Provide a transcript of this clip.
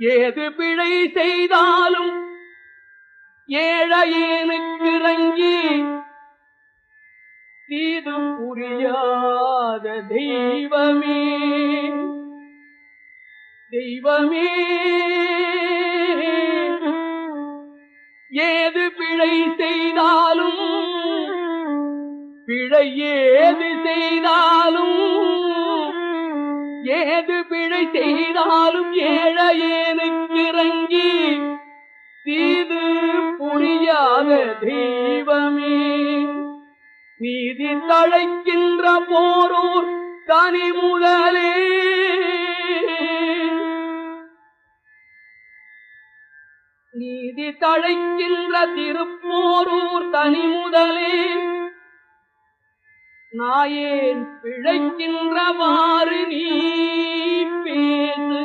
ஏது பிழை செய்தாலும் ஏழையேனுக்கு இறங்கி தீது புரியாத தெய்வமே தெய்வமே ஏது பிழை செய்தாலும் பிழை ஏது செய்தாலும் ஏது பிழை செய்தாலும் ஏழையேனுக்கு இறங்கி தீது புரியாத தெய்வமே நீதி தழைக்கின்ற போரூர் தனி முதலே நீதி தழைக்கின்ற திருப்போரூர் தனி முதலே நாயேன் பிழைக்கின்றவாறு நீ பேசு